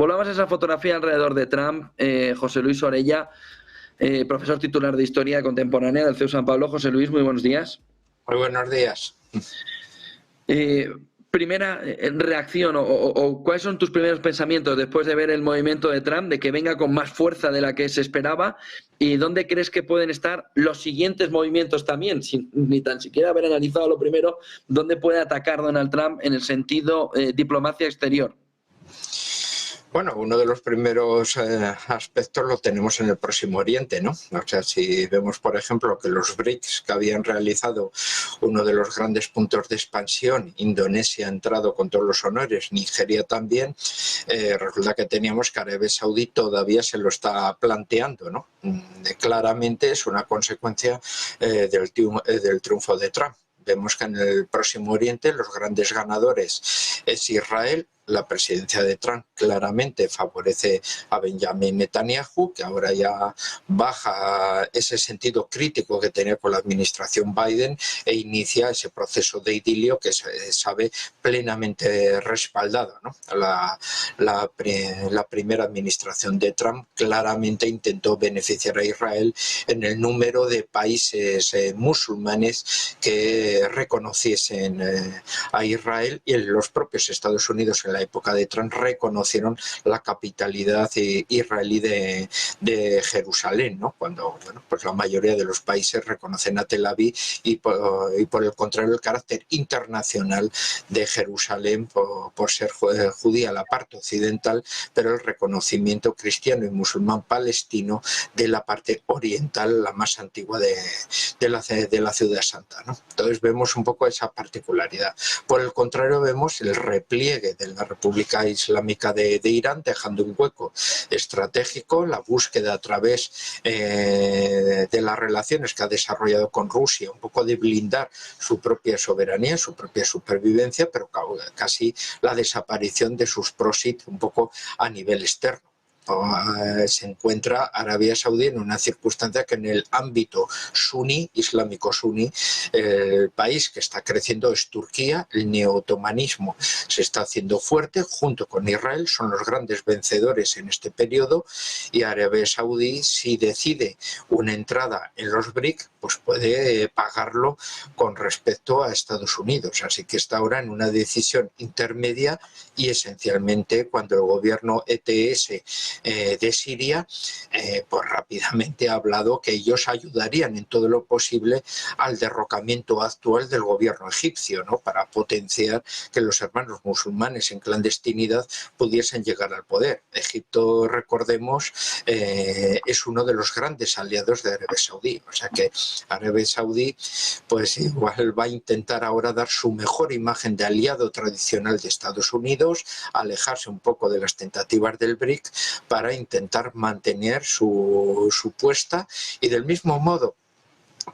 Volvamos a esa fotografía alrededor de Trump. José Luis Orella, profesor titular de Historia Contemporánea del CEU San Pablo. José Luis, muy buenos días. Muy buenos días. Primera reacción o cuáles son tus primeros pensamientos después de ver el movimiento de Trump, de que venga con más fuerza de la que se esperaba, y dónde crees que pueden estar los siguientes movimientos también, sin ni tan siquiera haber analizado lo primero, dónde puede atacar Donald Trump en el sentido diplomacia exterior. Bueno, uno de los primeros aspectos lo tenemos en el Próximo Oriente, ¿no? O sea, si vemos, por ejemplo, que los BRICS, que habían realizado uno de los grandes puntos de expansión, Indonesia ha entrado con todos los honores, Nigeria también, resulta que teníamos que Arabia Saudí todavía se lo está planteando, ¿no? Claramente es una consecuencia del triunfo de Trump. Vemos que en el Próximo Oriente los grandes ganadores es Israel. La presidencia de Trump claramente favorece a Benjamin Netanyahu, que ahora ya baja ese sentido crítico que tenía con la administración Biden e inicia ese proceso de idilio que se sabe plenamente respaldado, ¿no? La primera administración de Trump claramente intentó beneficiar a Israel en el número de países musulmanes que reconociesen a Israel, y en los propios Estados Unidos en la época de Trump reconocieron la capitalidad israelí de Jerusalén, ¿no? Cuando pues la mayoría de los países reconocen a Tel Aviv y por el contrario el carácter internacional de Jerusalén por ser judía la parte occidental, pero el reconocimiento cristiano y musulmán palestino de la parte oriental, la más antigua de la ciudad santa, ¿no? Entonces vemos un poco esa particularidad. Por el contrario vemos el repliegue de la República Islámica de Irán, dejando un hueco estratégico, la búsqueda a través de las relaciones que ha desarrollado con Rusia, un poco de blindar su propia soberanía, su propia supervivencia, pero casi la desaparición de sus prósit un poco a nivel externo. Se encuentra Arabia Saudí en una circunstancia que en el ámbito suní, islámico suní, el país que está creciendo es Turquía. El neotomanismo se está haciendo fuerte junto con Israel, son los grandes vencedores en este periodo, y Arabia Saudí, si decide una entrada en los BRIC, pues puede pagarlo con respecto a Estados Unidos. Así que está ahora en una decisión intermedia, y esencialmente cuando el gobierno ETS de Siria pues rápidamente ha hablado que ellos ayudarían en todo lo posible al derrocamiento actual del gobierno egipcio, ¿no? Para potenciar que los hermanos musulmanes en clandestinidad pudiesen llegar al poder. Egipto, recordemos, es uno de los grandes aliados de Arabia Saudí, o sea que Arabia Saudí pues igual va a intentar ahora dar su mejor imagen de aliado tradicional de Estados Unidos, alejarse un poco de las tentativas del BRIC para intentar mantener su puesta, y del mismo modo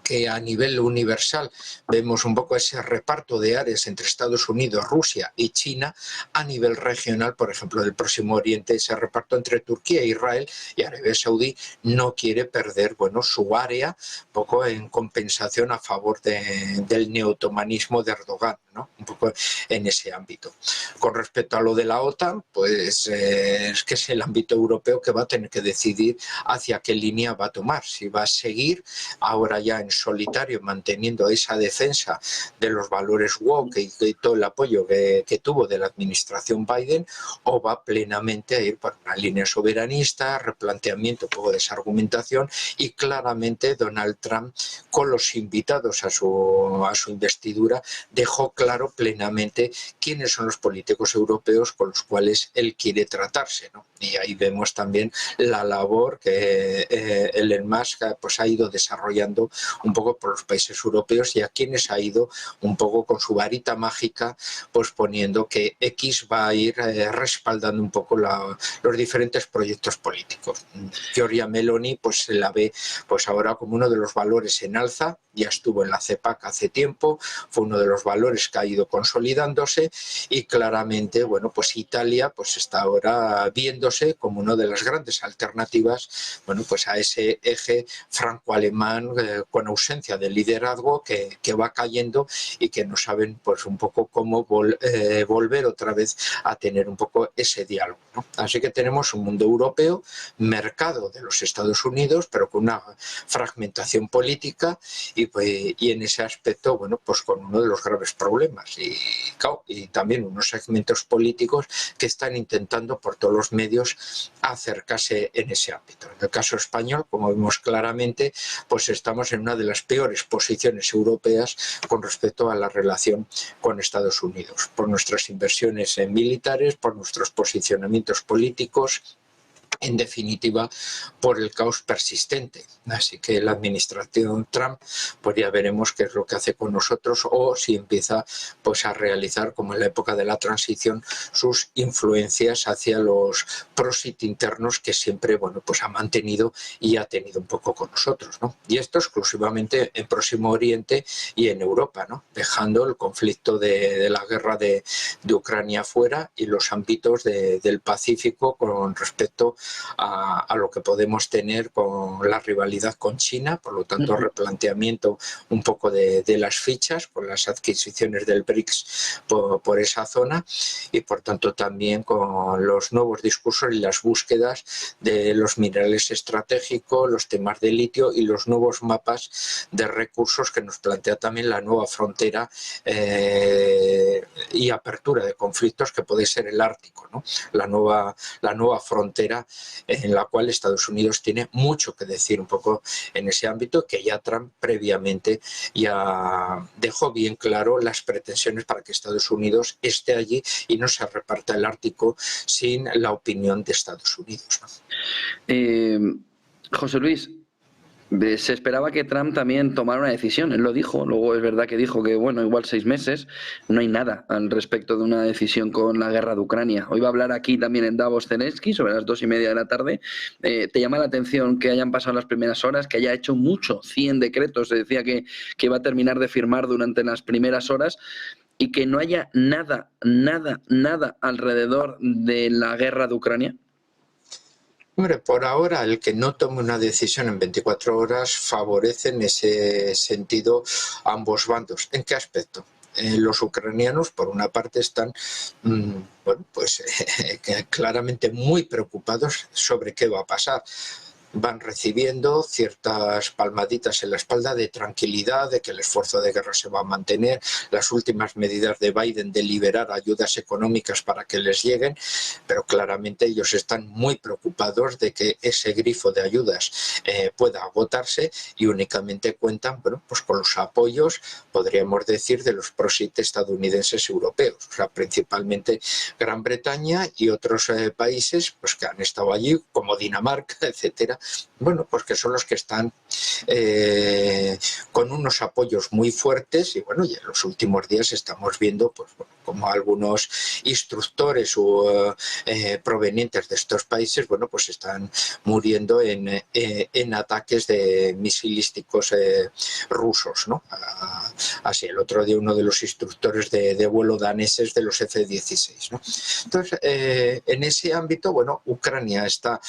que a nivel universal vemos un poco ese reparto de áreas entre Estados Unidos, Rusia y China, a nivel regional, por ejemplo, del Próximo Oriente, ese reparto entre Turquía e Israel, y Arabia Saudí no quiere perder su área, un poco en compensación a favor del neotomanismo de Erdogan, ¿no? Un poco en ese ámbito. Con respecto a lo de la OTAN, pues es que es el ámbito europeo que va a tener que decidir hacia qué línea va a tomar, si va a seguir ahora ya en solitario manteniendo esa defensa de los valores woke y todo el apoyo que tuvo de la administración Biden, o va plenamente a ir por una línea soberanista, replanteamiento un poco de esa argumentación, y claramente Donald Trump, con los invitados a su investidura, dejó claro plenamente quiénes son los políticos europeos con los cuales él quiere tratarse, ¿no? Y ahí vemos también la labor que Elon Musk pues ha ido desarrollando un poco por los países europeos, y a quienes ha ido un poco con su varita mágica pues poniendo que X va a ir respaldando un poco los diferentes proyectos políticos. Giorgia Meloni pues se la ve pues ahora como uno de los valores en alza, ya estuvo en la CEPAC hace tiempo, fue uno de los valores que ha ido consolidándose, y claramente bueno pues Italia pues está ahora viéndose como una de las grandes alternativas pues a ese eje franco-alemán con ausencia de liderazgo que va cayendo y que no saben pues un poco cómo volver otra vez a tener un poco ese diálogo, ¿no? Así que tenemos un mundo europeo, mercado de los Estados Unidos, pero con una fragmentación política y en ese aspecto, bueno, pues con uno de los graves problemas y también unos segmentos políticos que están intentando por todos los medios acercarse en ese ámbito. En el caso español, como vemos claramente, pues estamos en una de las peores posiciones europeas con respecto a la relación con Estados Unidos, por nuestras inversiones militares, por nuestros posicionamientos políticos, en definitiva, por el caos persistente. Así que la administración Trump, pues ya veremos qué es lo que hace con nosotros o si empieza pues a realizar, como en la época de la transición, sus influencias hacia los prosit internos que siempre, bueno, pues ha mantenido y ha tenido un poco con nosotros, ¿no? Y esto exclusivamente en Próximo Oriente y en Europa, ¿no? Dejando el conflicto de la guerra de Ucrania fuera y los ámbitos del Pacífico con respecto a lo que podemos tener con la rivalidad con China, por lo tanto replanteamiento un poco de las fichas con las adquisiciones del BRICS por esa zona y por tanto también con los nuevos discursos y las búsquedas de los minerales estratégicos, los temas de litio y los nuevos mapas de recursos que nos plantea también la nueva frontera y apertura de conflictos que puede ser el Ártico, ¿no? La nueva frontera en la cual Estados Unidos tiene mucho que decir un poco en ese ámbito, que ya Trump previamente ya dejó bien claro las pretensiones para que Estados Unidos esté allí y no se reparta el Ártico sin la opinión de Estados Unidos, ¿no? José Luis, se esperaba que Trump también tomara una decisión, él lo dijo, luego es verdad que dijo que bueno, igual 6 meses, no hay nada al respecto de una decisión con la guerra de Ucrania. Hoy va a hablar aquí también en Davos Zelensky sobre las 2:30 de la tarde. ¿Te llama la atención que hayan pasado las primeras horas, que haya hecho mucho, 100 decretos, se decía que va a terminar de firmar durante las primeras horas y que no haya nada alrededor de la guerra de Ucrania? Hombre, por ahora el que no tome una decisión en 24 horas favorece en ese sentido a ambos bandos. ¿En qué aspecto? Los ucranianos, por una parte, están bueno, pues, claramente muy preocupados sobre qué va a pasar. Van recibiendo ciertas palmaditas en la espalda de tranquilidad, de que el esfuerzo de guerra se va a mantener, las últimas medidas de Biden de liberar ayudas económicas para que les lleguen, pero claramente ellos están muy preocupados de que ese grifo de ayudas pueda agotarse y únicamente cuentan, bueno, pues con los apoyos, podríamos decir, de los prosit estadounidenses europeos, o sea, principalmente Gran Bretaña y otros países pues, que han estado allí, como Dinamarca, etcétera. Bueno, pues que son los que están con unos apoyos muy fuertes y bueno, y en los últimos días estamos viendo pues, bueno, como algunos instructores provenientes de estos países, bueno, pues están muriendo en ataques de misilísticos rusos, ¿no? Así, el otro día uno de los instructores de vuelo daneses de los F-16, ¿no? Entonces, en ese ámbito, bueno, Ucrania está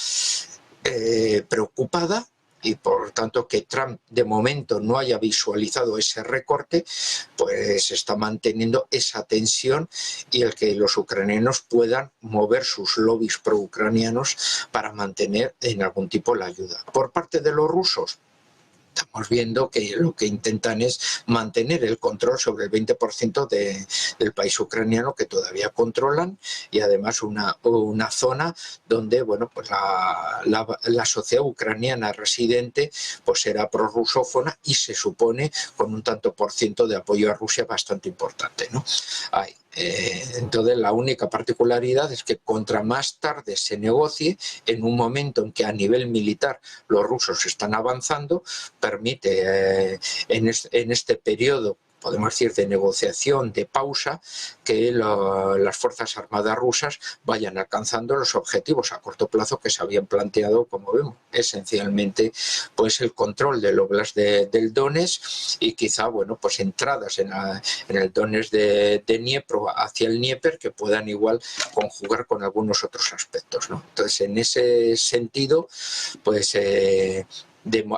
preocupada y por tanto que Trump de momento no haya visualizado ese recorte, pues está manteniendo esa tensión y el que los ucranianos puedan mover sus lobbies pro-ucranianos para mantener en algún tipo la ayuda. Por parte de los rusos, estamos viendo que lo que intentan es mantener el control sobre el 20% del país ucraniano que todavía controlan y además una zona donde bueno, pues la sociedad ucraniana residente pues será prorrusófona y se supone con un tanto por ciento de apoyo a Rusia bastante importante, ¿no? Entonces la única particularidad es que contra más tarde se negocie, en un momento en que a nivel militar los rusos están avanzando, permite en este periodo, podemos decir, de negociación, de pausa, que las Fuerzas Armadas rusas vayan alcanzando los objetivos a corto plazo que se habían planteado, como vemos, esencialmente pues el control del Oblast del Donetsk y quizá, bueno, pues entradas en el Donetsk de Dniepro hacia el Dnieper que puedan igual conjugar con algunos otros aspectos, ¿no? Entonces, en ese sentido, pues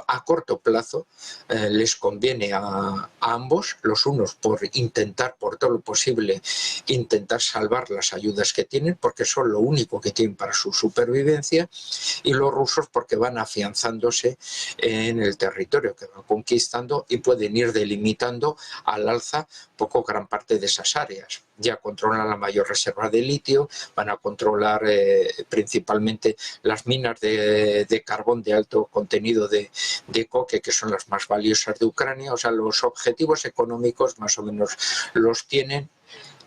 a corto plazo les conviene a ambos, los unos por intentar, por todo lo posible, intentar salvar las ayudas que tienen, porque son lo único que tienen para su supervivencia, y los rusos porque van afianzándose en el territorio que van conquistando y pueden ir delimitando al alza poco gran parte de esas áreas. Ya controlan la mayor reserva de litio, van a controlar principalmente las minas de carbón de alto contenido de coque, que son las más valiosas de Ucrania. O sea, los objetivos económicos más o menos los tienen.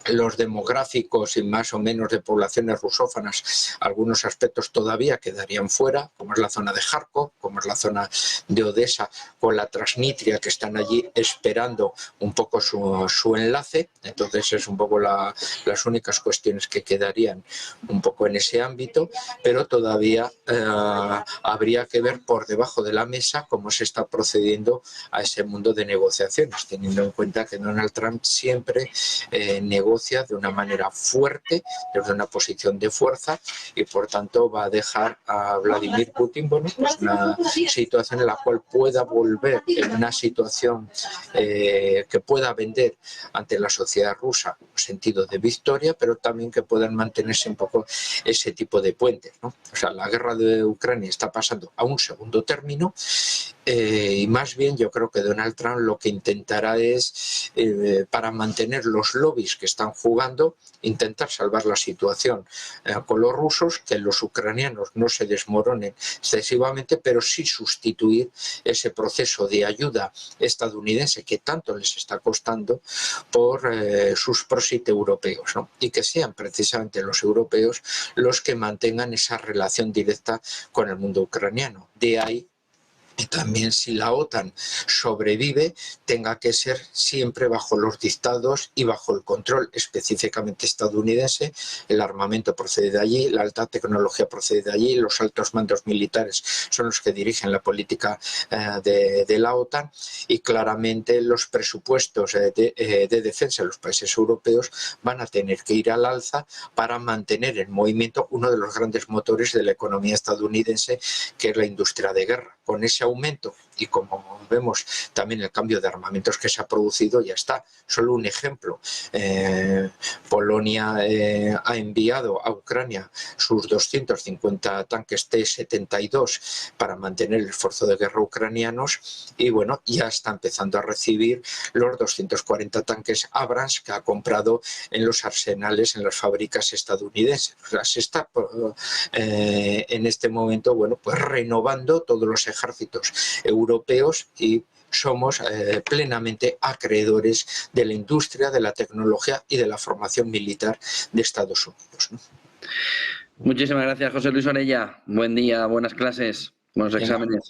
Los demográficos y más o menos de poblaciones rusófanas, algunos aspectos todavía quedarían fuera, como es la zona de Kharkov, como es la zona de Odessa, con la Transnistria, que están allí esperando un poco su enlace. Entonces es un poco las únicas cuestiones que quedarían un poco en ese ámbito, pero todavía habría que ver por debajo de la mesa cómo se está procediendo a ese mundo de negociaciones, teniendo en cuenta que Donald Trump siempre negocia de una manera fuerte, desde una posición de fuerza, y por tanto va a dejar a Vladimir Putin, bueno, pues una situación en la cual pueda volver en una situación que pueda vender ante la sociedad rusa en sentido de victoria, pero también que puedan mantenerse un poco ese tipo de puentes, ¿no? O sea, la guerra de Ucrania está pasando a un segundo término, y más bien yo creo que Donald Trump lo que intentará es, para mantener los lobbies que están jugando, intentar salvar la situación con los rusos, que los ucranianos no se desmoronen excesivamente, pero sí sustituir ese proceso de ayuda estadounidense que tanto les está costando por sus proxy europeos, ¿no? Y que sean precisamente los europeos los que mantengan esa relación directa con el mundo ucraniano. De ahí y también, si la OTAN sobrevive, tenga que ser siempre bajo los dictados y bajo el control específicamente estadounidense. El armamento procede de allí, la alta tecnología procede de allí, los altos mandos militares son los que dirigen la política de la OTAN, y claramente los presupuestos de defensa de los países europeos van a tener que ir al alza para mantener en movimiento uno de los grandes motores de la economía estadounidense, que es la industria de guerra. Con ese aumento, y como vemos también el cambio de armamentos que se ha producido, ya está. Solo un ejemplo, Polonia ha enviado a Ucrania sus 250 tanques T-72 para mantener el esfuerzo de guerra ucranianos, y bueno, ya está empezando a recibir los 240 tanques Abrams que ha comprado en los arsenales, en las fábricas estadounidenses. O sea, se está en este momento, bueno, pues renovando todos los ejércitos europeos, y somos plenamente acreedores de la industria, de la tecnología y de la formación militar de Estados Unidos, ¿no? Muchísimas gracias, José Luis Orella. Buen día, buenas clases, buenos exámenes.